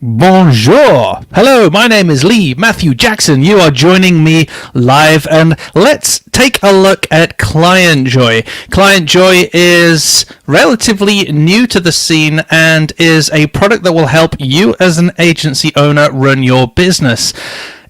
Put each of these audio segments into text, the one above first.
Bonjour! Hello, my name is Lee Matthew Jackson. You are joining me live, and let's take a look at Clientjoy. Clientjoy is relatively new to the scene and is a product that will help you as an agency owner run your business.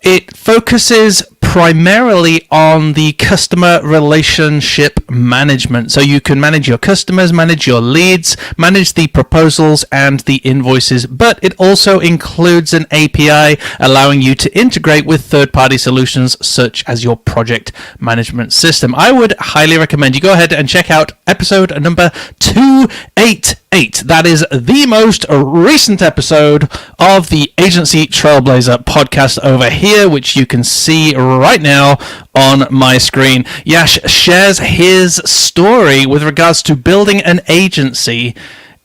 It focuses primarily on the customer relationship management. So you can manage your customers, manage your leads, manage the proposals and the invoices, but it also includes an API allowing you to integrate with third-party solutions such as your project management system. I would highly recommend you go ahead and check out episode number 288. That is the most recent episode of the Agency Trailblazer podcast over here, which you can see right now on my screen. Yash shares his story with regards to building an agency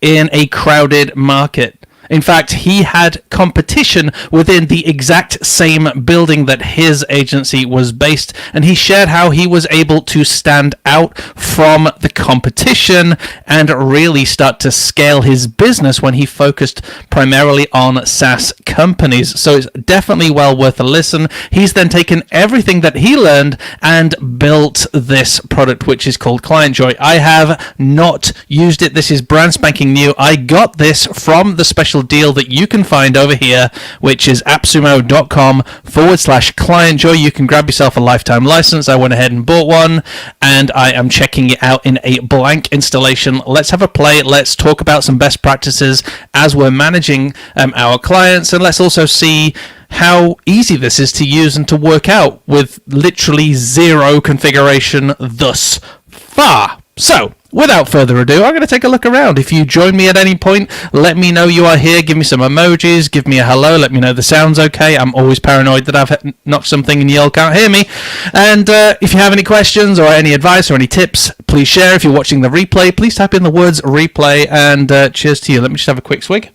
in a crowded market. In fact, he had competition within the exact same building that his agency was based, and he shared how he was able to stand out from the competition and really start to scale his business when he focused primarily on SaaS companies. So it's definitely well worth a listen. He's then taken everything that he learned and built this product, which is called Clientjoy. I have not used it. This is brand spanking new. I got this from the special deal that you can find over here, which is appsumo.com/clientjoy. You can grab yourself a lifetime license. I went ahead and bought one, and I am checking it out in a blank installation. Let's have a play. Let's talk about some best practices as we're managing our clients, and let's also see how easy this is to use and to work out with literally zero configuration thus far. So, without further ado, I'm going to take a look around. If you join me at any point, let me know you are here. Give me some emojis. Give me a hello. Let me know the sound's okay. I'm always paranoid that I've knocked something and you all can't hear me. And if you have any questions or any advice or any tips, please share. If you're watching the replay, please type in the words replay, and cheers to you. Let me just have a quick swig.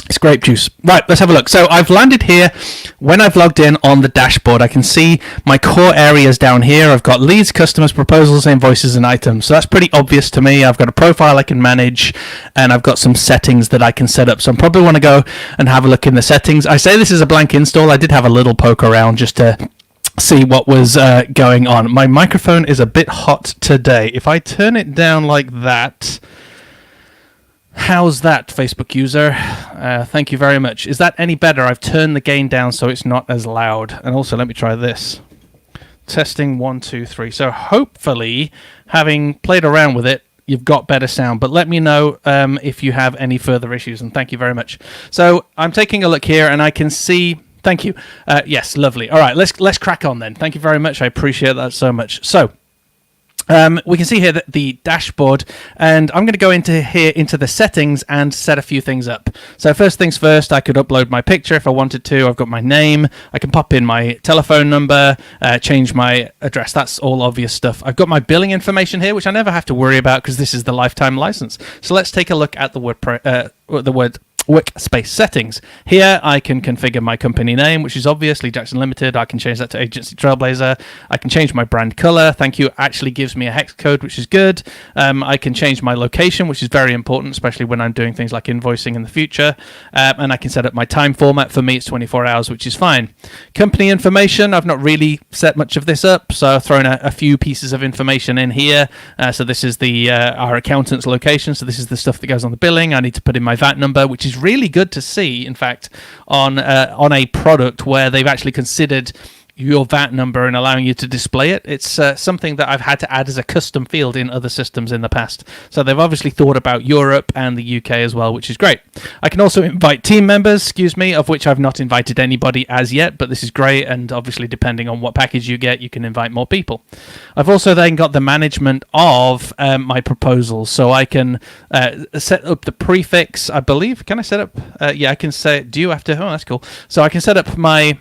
It's grape juice. Right, let's have a look. So I've landed here. When I've logged in on the dashboard, I can see my core areas down here. I've got leads, customers, proposals, invoices, and items. So that's pretty obvious to me. I've got a profile I can manage, and I've got some settings that I can set up. So I probably want to go and have a look in the settings. I say this is a blank install. I did have a little poke around just to see what was going on. My microphone is a bit hot today. If I turn it down like that... How's that, Facebook user? Thank you very much. Is that any better? I've turned the gain down so it's not as loud. And also, let me try this. Testing 1, 2, 3. So hopefully, having played around with it, you've got better sound. But let me know if you have any further issues. And thank you very much. So I'm taking a look here, and I can see... Thank you. Yes, lovely. All right, let's crack on then. Thank you very much. I appreciate that so much. So... we can see here that the dashboard, and I'm going to go into the settings and set a few things up. So first things first, I could upload my picture if I wanted to. I've got my name. I can pop in my telephone number, change my address. That's all obvious stuff. I've got my billing information here, which I never have to worry about because this is the lifetime license. So let's take a look at the workspace settings. Here I can configure my company name, which is obviously Jackson Limited. I can change that to Agency Trailblazer. I can change my brand color. Thank you actually gives me a hex code, which is good. I can change my location, which is very important, especially when I'm doing things like invoicing in the future. And I can set up my time format. For me, it's 24 hours, which is fine. Company information, I've not really set much of this up, so I've thrown a few pieces of information in here. So this is our accountant's location. So this is the stuff that goes on the billing. I need to put in my VAT number, which is really good to see, in fact, on a product where they've actually considered your VAT number and allowing you to display it. It's something that I've had to add as a custom field in other systems in the past. So they've obviously thought about Europe and the UK as well, which is great. I can also invite team members, of which I've not invited anybody as yet, but this is great. And obviously, depending on what package you get, you can invite more people. I've also then got the management of my proposals. So I can set up the prefix, I believe. Can I set up? Yeah, I can say, do you have to? Oh, that's cool. So I can set up my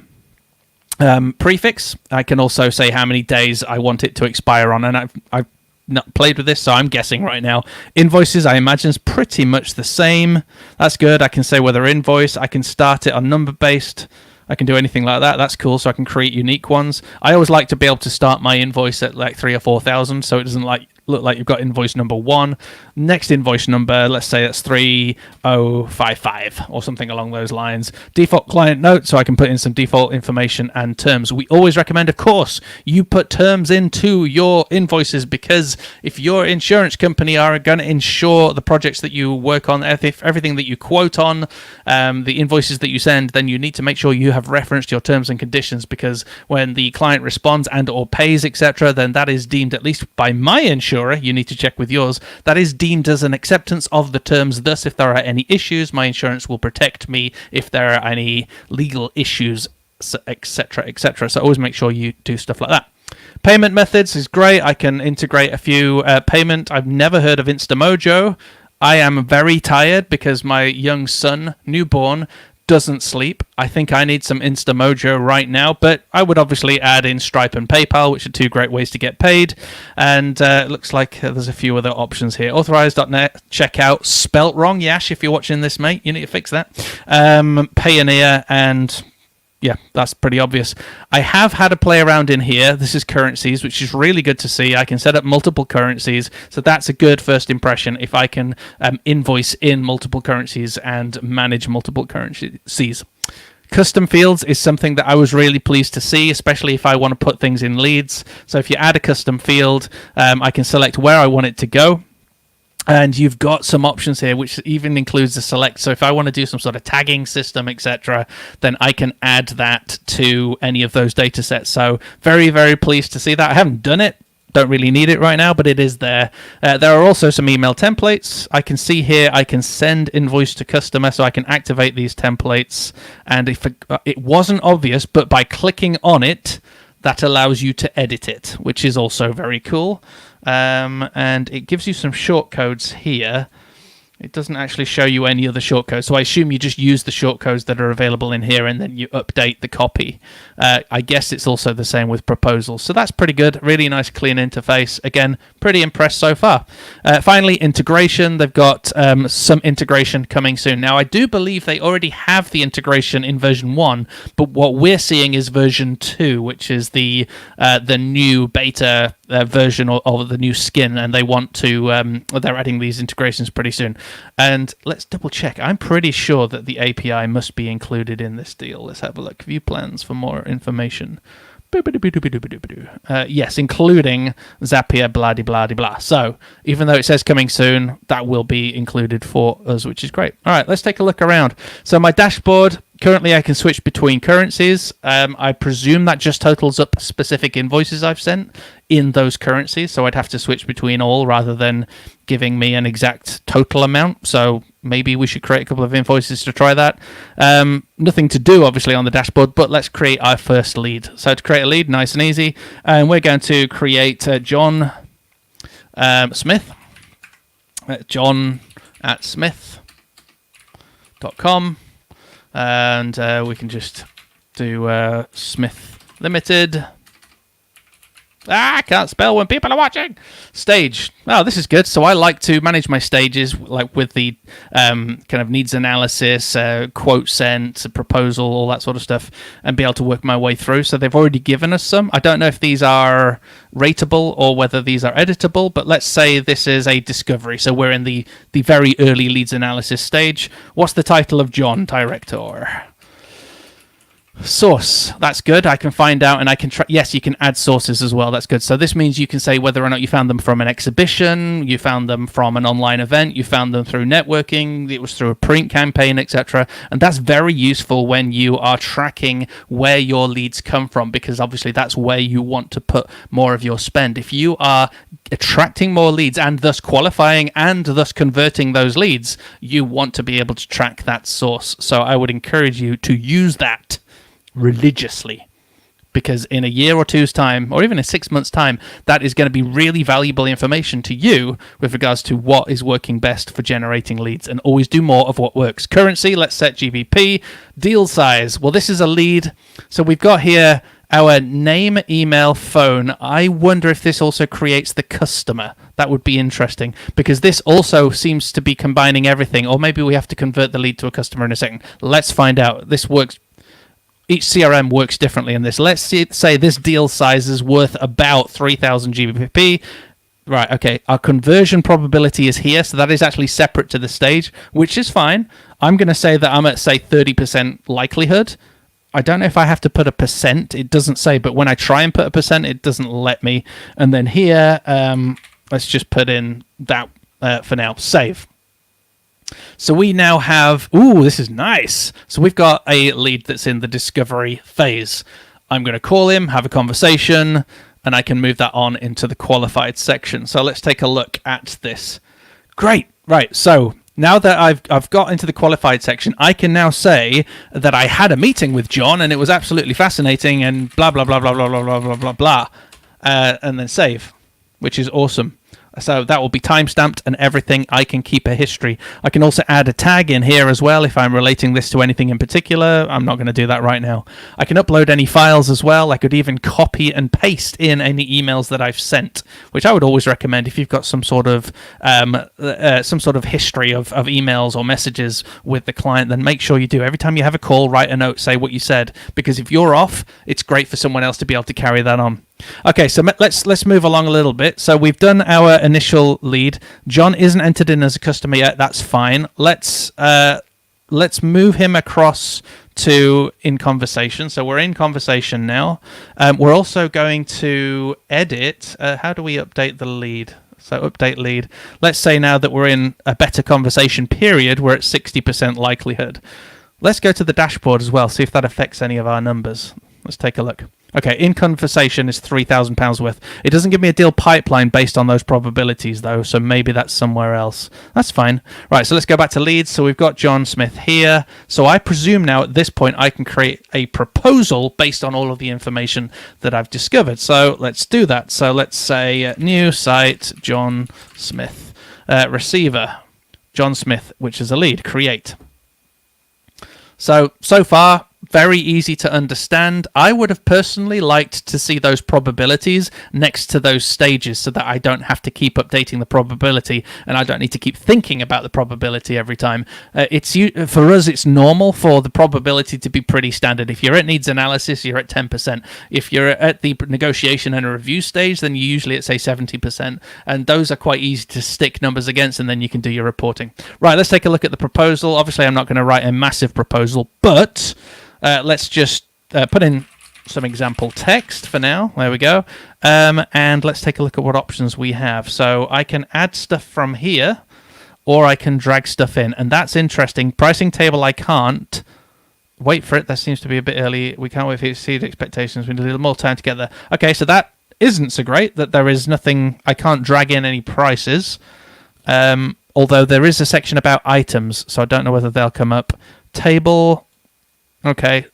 prefix. I can also say how many days I want it to expire on, and I've not played with this, so I'm guessing right now. Invoices, I imagine, is pretty much the same. That's good. I can say whether invoice. I can start it on number based. I can do anything like that. That's cool. So I can create unique ones. I always like to be able to start my invoice at like 3,000 or 4,000, so it doesn't like look like you've got invoice number 1. Next invoice number, let's say it's 3055 or something along those lines. Default client note, so I can put in some default information and terms. We always recommend, of course, you put terms into your invoices, because if your insurance company are going to insure the projects that you work on, everything that you quote on, the invoices that you send, then you need to make sure you have referenced your terms and conditions, because when the client responds and or pays, etc., then that is deemed, at least by my insurer, you need to check with yours, that is deemed as an acceptance of the terms. Thus, if there are any issues, my insurance will protect me if there are any legal issues, etc., etc. So always make sure you do stuff like that. Payment methods is great. I can integrate a few payment. I've never heard of Instamojo. I am very tired because my young son, newborn, doesn't sleep. I think I need some Instamojo right now, but I would obviously add in Stripe and PayPal, which are 2 great ways to get paid. And it looks like there's a few other options here. Authorize.net, checkout, spelt wrong, Yash, if you're watching this, mate. You need to fix that. Payoneer, and yeah, that's pretty obvious. I have had a play around in here. This is currencies, which is really good to see. I can set up multiple currencies, so that's a good first impression if I can invoice in multiple currencies and manage multiple currencies. Custom fields is something that I was really pleased to see, especially if I want to put things in leads. So if you add a custom field, I can select where I want it to go. And you've got some options here, which even includes the select. So if I want to do some sort of tagging system, etc., then I can add that to any of those data sets. So very, very pleased to see that. I haven't done it. Don't really need it right now, but it is there. There are also some email templates. I can see here I can send invoice to customer, so I can activate these templates. And if it wasn't obvious, but by clicking on it, that allows you to edit it, which is also very cool. And it gives you some shortcodes here. It doesn't actually show you any other shortcodes, so I assume you just use the shortcodes that are available in here and then you update the copy. I guess it's also the same with proposals, so that's pretty good. Really nice, clean interface. Again, pretty impressed so far. Finally, integration. They've got some integration coming soon. Now, I do believe they already have the integration in version 1, but what we're seeing is version 2, which is the new beta version of the new skin, and they want to they're adding these integrations pretty soon. And let's double check. I'm pretty sure that the API must be included in this deal. Let's have a look. View plans for more information. Yes, including Zapier, blah de blah de blah. So even though it says coming soon, that will be included for us, which is great. All right, let's take a look around. So my dashboard, currently I can switch between currencies. I presume that just totals up specific invoices I've sent in those currencies, so I'd have to switch between all rather than giving me an exact total amount. So maybe we should create a couple of invoices to try that. Nothing to do, obviously, on the dashboard, but let's create our first lead. So to create a lead, nice and easy, and we're going to create John Smith. John at smith.com, and we can just do Smith Limited. I can't spell when people are watching. Stage. Oh, this is good. So I like to manage my stages, like with the kind of needs analysis, quote sent, proposal, all that sort of stuff, and be able to work my way through. So they've already given us some. I don't know if these are rateable or whether these are editable, but let's say this is a discovery. So we're in the very early leads analysis stage. What's the title of John, director? Source. That's good. I can find out, and I can yes, you can add sources as well. That's good. So this means you can say whether or not you found them from an exhibition, you found them from an online event, you found them through networking, it was through a print campaign, etc. And that's very useful when you are tracking where your leads come from, because obviously that's where you want to put more of your spend. If you are attracting more leads and thus qualifying and thus converting those leads, you want to be able to track that source. So I would encourage you to use that religiously, because in a year or two's time, or even in 6 months' time, that is going to be really valuable information to you with regards to what is working best for generating leads. And always do more of what works. Currency, let's set GBP. Deal size, well, this is a lead, so we've got here our name, email, phone. I wonder if this also creates the customer. That would be interesting, because this also seems to be combining everything. Or maybe we have to convert the lead to a customer in a second. Let's find out. This works. Each CRM works differently in this. Let's say this deal size is worth about 3,000 GBP. Right, okay. Our conversion probability is here, so that is actually separate to the stage, which is fine. I'm going to say that I'm at, say, 30% likelihood. I don't know if I have to put a percent. It doesn't say, but when I try and put a percent, it doesn't let me. And then here, let's just put in that for now. Save. So we now have... Ooh, this is nice. So we've got a lead that's in the discovery phase. I'm going to call him, have a conversation, and I can move that on into the qualified section. So let's take a look at this. Great. Right. So now that I've got into the qualified section, I can now say that I had a meeting with John and it was absolutely fascinating and blah, blah, blah, blah, blah, blah, blah, blah, blah, blah, and then save, which is awesome. So that will be timestamped and everything. I can keep a history. I can also add a tag in here as well if I'm relating this to anything in particular. I'm not going to do that right now. I can upload any files as well. I could even copy and paste in any emails that I've sent, which I would always recommend if you've got some sort of history of emails or messages with the client. Then make sure you do. Every time you have a call, write a note, say what you said, because if you're off, it's great for someone else to be able to carry that on. Okay, so let's move along a little bit. So we've done our initial lead. John isn't entered in as a customer yet. That's fine. Let's move him across to in conversation. So we're in conversation now. We're also going to edit. How do we update the lead? So update lead. Let's say now that we're in a better conversation period, we're at 60% likelihood. Let's go to the dashboard as well, see if that affects any of our numbers. Let's take a look. Okay, in conversation is £3,000 worth. It doesn't give me a deal pipeline based on those probabilities, though, so maybe that's somewhere else. That's fine. Right, so let's go back to leads. So we've got John Smith here. So I presume now at this point I can create a proposal based on all of the information that I've discovered. So let's do that. So let's say new site, John Smith, receiver, John Smith, which is a lead, create. So far, very easy to understand. I would have personally liked to see those probabilities next to those stages so that I don't have to keep updating the probability and I don't need to keep thinking about the probability every time. For us, it's normal for the probability to be pretty standard. If you're at needs analysis, you're at 10%. If you're at the negotiation and a review stage, then you're usually at, say, 70%. And those are quite easy to stick numbers against, and then you can do your reporting. Right, let's take a look at the proposal. Obviously, I'm not going to write a massive proposal, but... let's just put in some example text for now. There we go. And let's take a look at what options we have. So I can add stuff from here, or I can drag stuff in. And that's interesting. Pricing table, I can't. Wait for it. That seems to be a bit early. We can't wait for you to exceed expectations. We need a little more time to get there. Okay, so that isn't so great, that there is nothing. I can't drag in any prices. Although there is a section about items, so I don't know whether they'll come up. Table... Okay,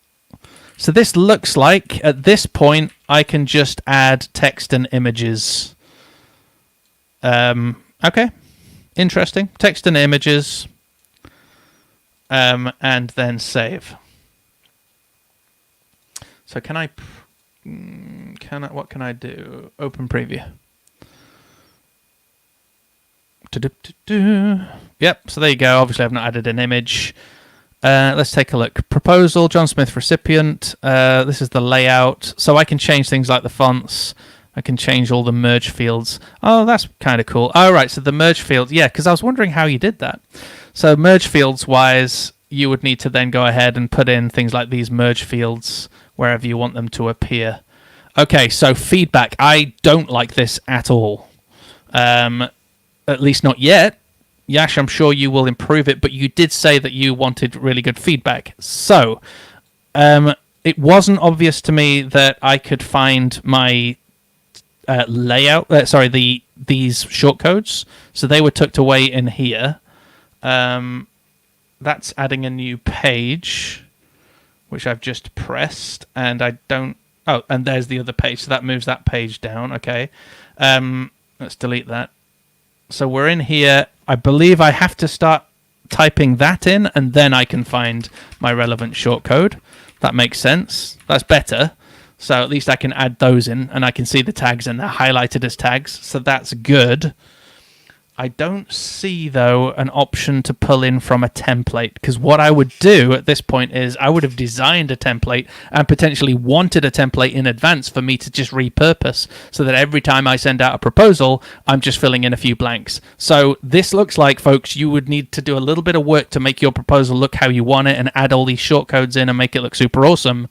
so this looks like, at this point, I can just add text and images. Okay, interesting. Text and images, and then save. So what can I do? Open preview. Yep, so there you go. Obviously, I've not added an image. Let's take a look. Proposal, John Smith recipient. This is the layout. So I can change things like the fonts. I can change all the merge fields. Oh, that's kind of cool. Oh, right. So the merge fields. Yeah, because I was wondering how you did that. So merge fields wise, you would need to then go ahead and put in things like these merge fields wherever you want them to appear. Okay, so feedback. I don't like this at all. At least not yet. Yash, I'm sure you will improve it, but you did say that you wanted really good feedback. So, it wasn't obvious to me that I could find my layout. These shortcodes. So they were tucked away in here. That's adding a new page, which I've just pressed, and I don't. Oh, and there's the other page. So that moves that page down. Okay, let's delete that. So we're in here. I believe I have to start typing that in, and then I can find my relevant shortcode. That makes sense. That's better. So at least I can add those in, and I can see the tags, and they're highlighted as tags. So that's good. I don't see, though, an option to pull in from a template, because what I would do at this point is I would have designed a template and potentially wanted a template in advance for me to just repurpose, so that every time I send out a proposal, I'm just filling in a few blanks. So this looks like, folks, you would need to do a little bit of work to make your proposal look how you want it and add all these shortcodes in and make it look super awesome.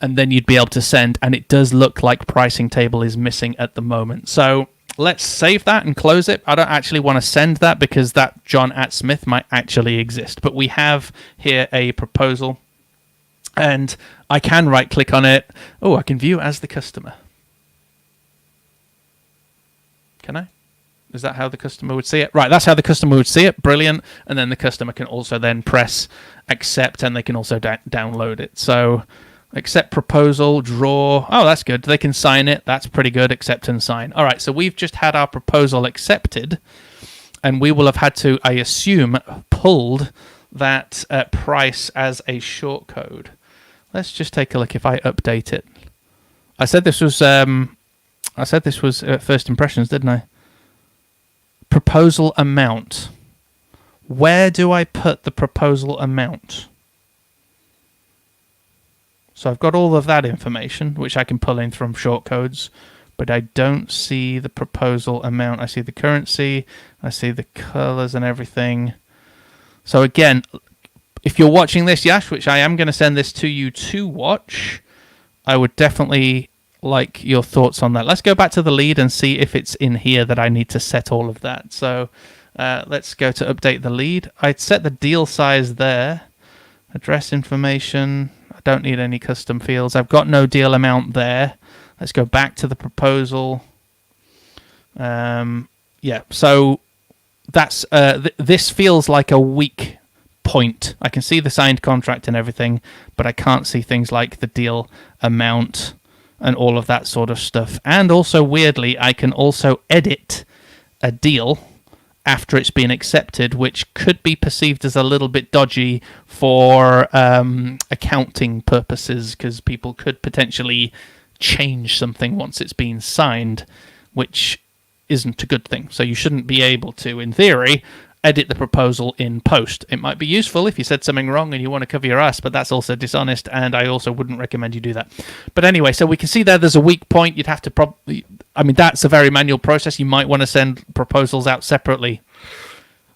And then you'd be able to send, and it does look like pricing table is missing at the moment. So let's save that and close it. I don't actually want to send that because that John@Smith might actually exist. But we have here a proposal, and I can right-click on it. Oh, I can view as the customer. Can I? Is that how the customer would see it? Right, that's how the customer would see it. Brilliant. And then the customer can also then press accept, and they can also download it. So accept proposal, draw. Oh, that's good. They can sign it. That's pretty good. Accept and sign. All right, so we've just had our proposal accepted, and we will have had to, I assume, pulled that price as a shortcode. Let's just take a look if I update it. I said this was first impressions, didn't I? Proposal amount. Where do I put the proposal amount? So I've got all of that information, which I can pull in from shortcodes, but I don't see the proposal amount. I see the currency, I see the colors and everything. So again, if you're watching this, Yash, which I am going to send this to you to watch, I would definitely like your thoughts on that. Let's go back to the lead and see if it's in here that I need to set all of that. So let's go to update the lead. I'd set the deal size there. Address information. I don't need any custom fields. I've got no deal amount there. Let's go back to the proposal. Yeah, so that's this feels like a weak point. I can see the signed contract and everything, but I can't see things like the deal amount and all of that sort of stuff. And also, weirdly, I can also edit a deal after it's been accepted, which could be perceived as a little bit dodgy for accounting purposes, because people could potentially change something once it's been signed, which isn't a good thing. So you shouldn't be able to, in theory, edit the proposal in post. It might be useful if you said something wrong and you want to cover your ass, but that's also dishonest, and I also wouldn't recommend you do that. But anyway, so we can see there's a weak point. You'd have to probably, I mean, that's a very manual process. You might want to send proposals out separately.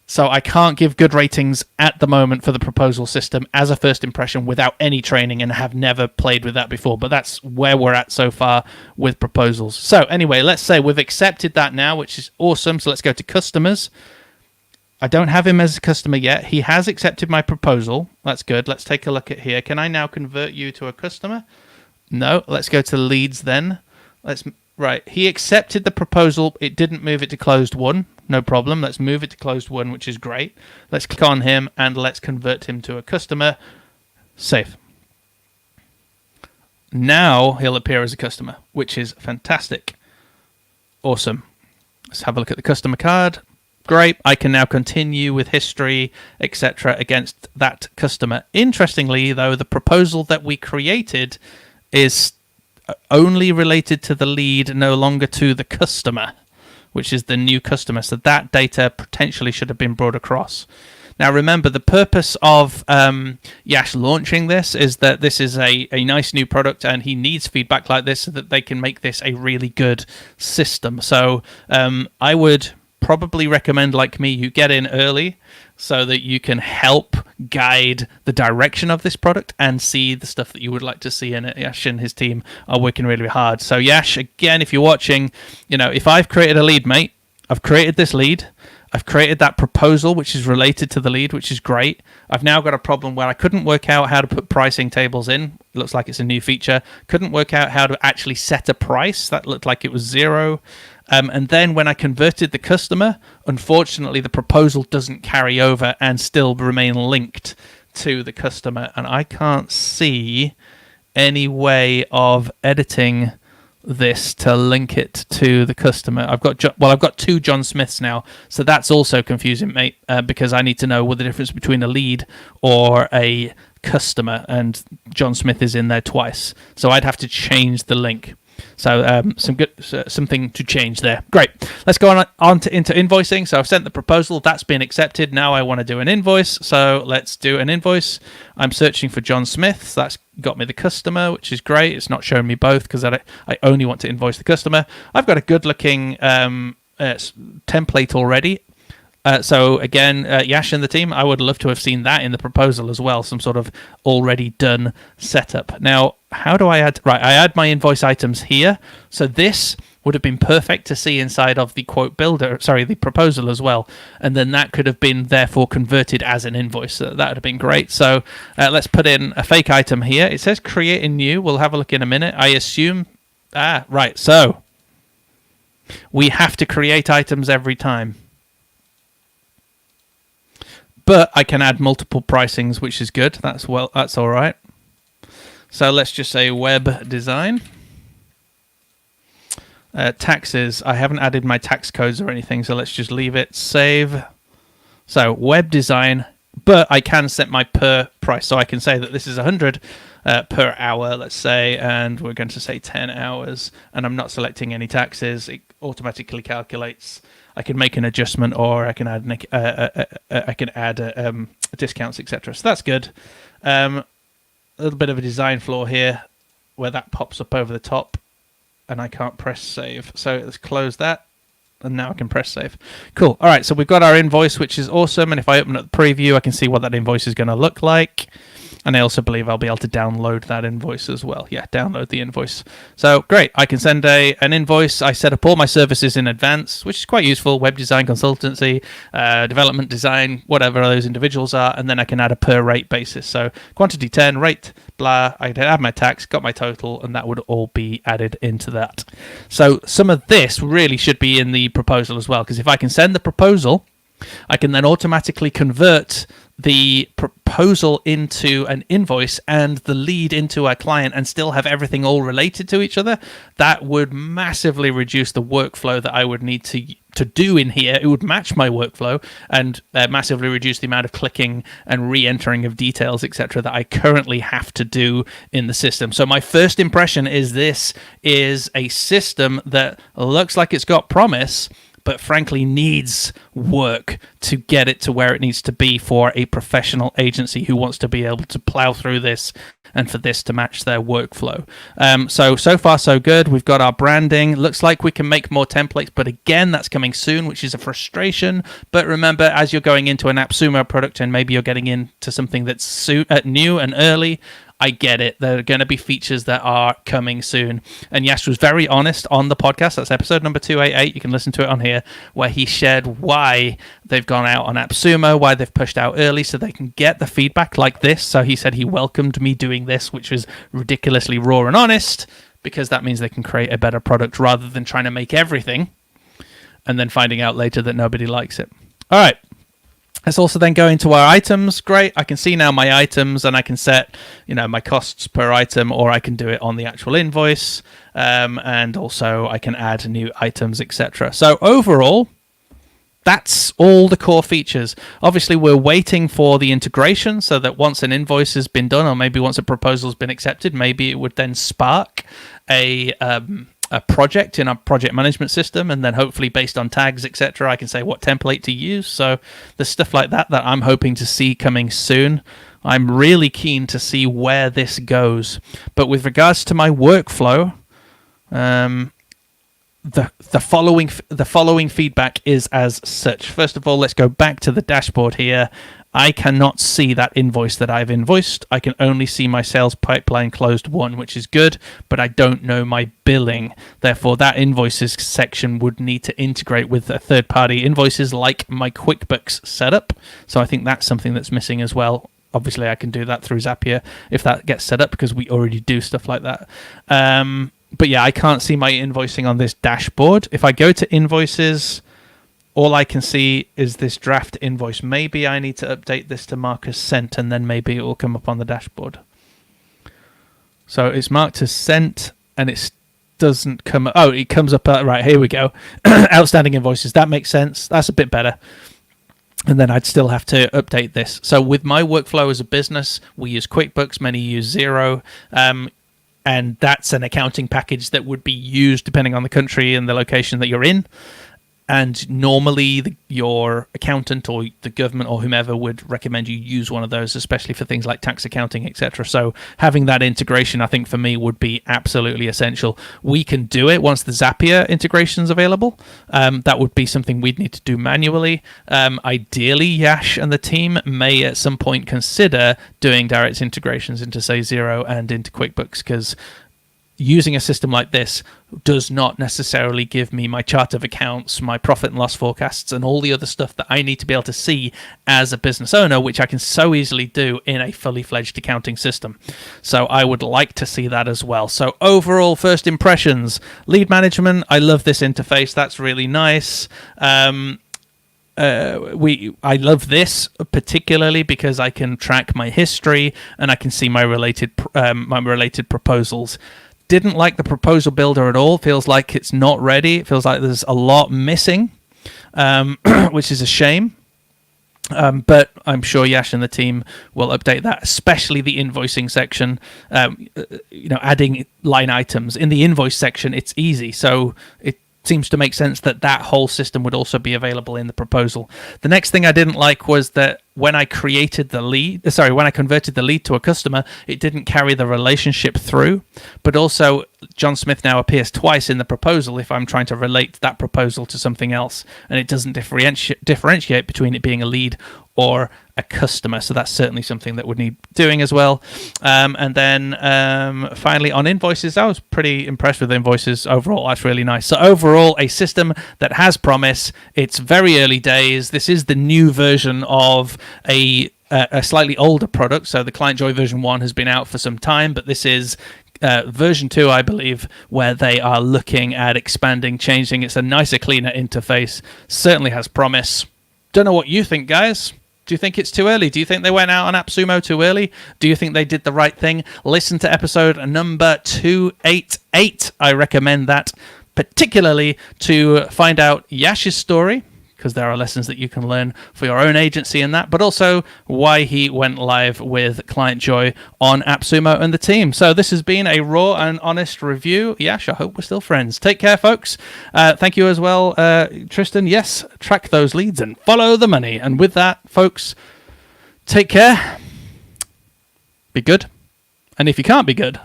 So I can't give good ratings at the moment for the proposal system as a first impression without any training, and have never played with that before. But that's where we're at so far with proposals. So anyway, let's say we've accepted that now, which is awesome. So let's go to customers. I don't have him as a customer yet. He has accepted my proposal. That's good. Let's take a look at here. Can I now convert you to a customer? No. Let's go to leads then. Right. He accepted the proposal. It didn't move it to closed won. No problem. Let's move it to closed won, which is great. Let's click on him and let's convert him to a customer. Save. Now he'll appear as a customer, which is fantastic. Awesome. Let's have a look at the customer card. Great, I can now continue with history, etc. against that customer. Interestingly, though, the proposal that we created is only related to the lead, no longer to the customer, which is the new customer. So that data potentially should have been brought across. Now, remember, the purpose of Yash launching this is that this is a nice new product, and he needs feedback like this so that they can make this a really good system. So I would probably recommend, like me, you get in early so that you can help guide the direction of this product and see the stuff that you would like to see in it. Yash and his team are working really hard. So Yash, again, if you're watching, you know, if I've created a lead, mate, I've created this lead, I've created that proposal, which is related to the lead, which is great. I've now got a problem where I couldn't work out how to put pricing tables in. It looks like it's a new feature. Couldn't work out how to actually set a price. That looked like it was 0. And then when I converted the customer, unfortunately, the proposal doesn't carry over and still remain linked to the customer. And I can't see any way of editing this to link it to the customer. I've got 2 John Smiths now, so that's also confusing, mate, because I need to know what the difference between a lead or a customer, and John Smith is in there twice. So I'd have to change the link. So something to change there. Great. Let's go into invoicing. So I've sent the proposal. That's been accepted. Now I want to do an invoice. So let's do an invoice. I'm searching for John Smith. So that's got me the customer, which is great. It's not showing me both because I only want to invoice the customer. I've got a good-looking template already. So again, Yash and the team, I would love to have seen that in the proposal as well, some sort of already done setup. Now, how do I add? Right, I add my invoice items here. So this would have been perfect to see inside of the quote builder, the proposal as well. And then that could have been therefore converted as an invoice. So that would have been great. So let's put in a fake item here. It says create a new. We'll have a look in a minute. I assume, right. So we have to create items every time. But I can add multiple pricings, which is good. That's all right. So let's just say web design. Taxes. I haven't added my tax codes or anything, so let's just leave it. Save. So web design, but I can set my per price. So I can say that this is 100 per hour, let's say, and we're going to say 10 hours. And I'm not selecting any taxes. It automatically calculates. I can make an adjustment, or I can add discounts, etc. So that's good. A little bit of a design flaw here, where that pops up over the top, and I can't press save. So let's close that, and now I can press save. Cool. All right. So we've got our invoice, which is awesome. And if I open up the preview, I can see what that invoice is going to look like. And I also believe I'll be able to download that invoice as well. Yeah, download the invoice. So great, I can send an invoice. I set up all my services in advance, which is quite useful. Web design, consultancy, development design, whatever those individuals are. And then I can add a per rate basis. So quantity 10, rate, blah. I can add my tax, got my total, and that would all be added into that. So some of this really should be in the proposal as well, because if I can send the proposal, I can then automatically convert the proposal into an invoice and the lead into a client and still have everything all related to each other. That would massively reduce the workflow that I would need to do in here. It would match my workflow and massively reduce the amount of clicking and re-entering of details, etc., that I currently have to do in the system. So my first impression is this is a system that looks like it's got promise, but frankly needs work to get it to where it needs to be for a professional agency who wants to be able to plow through this and for this to match their workflow. So far, so good. We've got our branding. Looks like we can make more templates, but again, that's coming soon, which is a frustration. But remember, as you're going into an Appsumo product and maybe you're getting into something that's new and early, I get it. There are going to be features that are coming soon. And Yash was very honest on the podcast. That's episode number 288. You can listen to it on here, where he shared why they've gone out on Appsumo, why they've pushed out early so they can get the feedback like this. So he said he welcomed me doing this, which was ridiculously raw and honest, because that means they can create a better product rather than trying to make everything and then finding out later that nobody likes it. All right. Let's also then go into our items. Great. I can see now my items, and I can set, my costs per item, or I can do it on the actual invoice. And also I can add new items, etc. So overall, that's all the core features. Obviously, we're waiting for the integration so that once an invoice has been done, or maybe once a proposal's been accepted, maybe it would then spark a project in our project management system, and then hopefully based on tags, etc., I can say what template to use. So there's stuff like that I'm hoping to see coming soon. I'm really keen to see where this goes. But with regards to my workflow, the following feedback is as such. First of all, let's go back to the dashboard here. I cannot see that invoice that I've invoiced. I can only see my sales pipeline closed one, which is good, but I don't know my billing. Therefore, that invoices section would need to integrate with third-party invoices like my QuickBooks setup. So I think that's something that's missing as well. Obviously, I can do that through Zapier if that gets set up, because we already do stuff like that. But yeah, I can't see my invoicing on this dashboard. If I go to invoices, all I can see is this draft invoice. Maybe I need to update this to mark as sent, and then maybe it will come up on the dashboard. So it's marked as sent, and it doesn't come up. Oh, it comes up. Right, here we go. Outstanding invoices. That makes sense. That's a bit better. And then I'd still have to update this. So with my workflow as a business, we use QuickBooks. Many use Xero. and that's an accounting package that would be used depending on the country and the location that you're in. And normally your accountant or the government or whomever would recommend you use one of those, especially for things like tax accounting, etc. So having that integration, I think for me, would be absolutely essential. We can do it once the Zapier integration is available. That would be something we'd need to do manually. Ideally, Yash and the team may at some point consider doing direct integrations into, say, Xero and into QuickBooks, because using a system like this does not necessarily give me my chart of accounts, my profit and loss forecasts, and all the other stuff that I need to be able to see as a business owner, which I can so easily do in a fully fledged accounting system. So I would like to see that as well. So overall, first impressions, lead management, I love this interface. That's really nice. I love this particularly because I can track my history and I can see my related proposals. Didn't like the proposal builder at all. Feels like it's not ready. It feels like there's a lot missing, which is a shame. But I'm sure Yash and the team will update that, especially the invoicing section. Adding line items in the invoice section, it's easy. So it seems to make sense that whole system would also be available in the proposal. The next thing I didn't like was that when I converted the lead to a customer, it didn't carry the relationship through. But also, John Smith now appears twice in the proposal if I'm trying to relate that proposal to something else, and it doesn't differentiate between it being a lead or a customer. So that's certainly something that would need doing as well. And then finally on invoices, I was pretty impressed with invoices overall. That's really nice. So overall, a system that has promise. It's very early days. This is the new version of a slightly older product. So the Clientjoy version 1 has been out for some time, but this is version 2, I believe, where they are looking at expanding, changing. It's a nicer, cleaner interface. Certainly has promise. Don't know what you think, guys. Do you think it's too early? Do you think they went out on Appsumo too early? Do you think they did the right thing? Listen to episode number 288. I recommend that, particularly to find out Yash's story, because there are lessons that you can learn for your own agency in that, but also why he went live with Clientjoy on Appsumo and the team. So this has been a raw and honest review. Yash, I hope we're still friends. Take care, folks. Thank you as well, Tristan. Yes, track those leads and follow the money. And with that, folks, take care. Be good. And if you can't be good,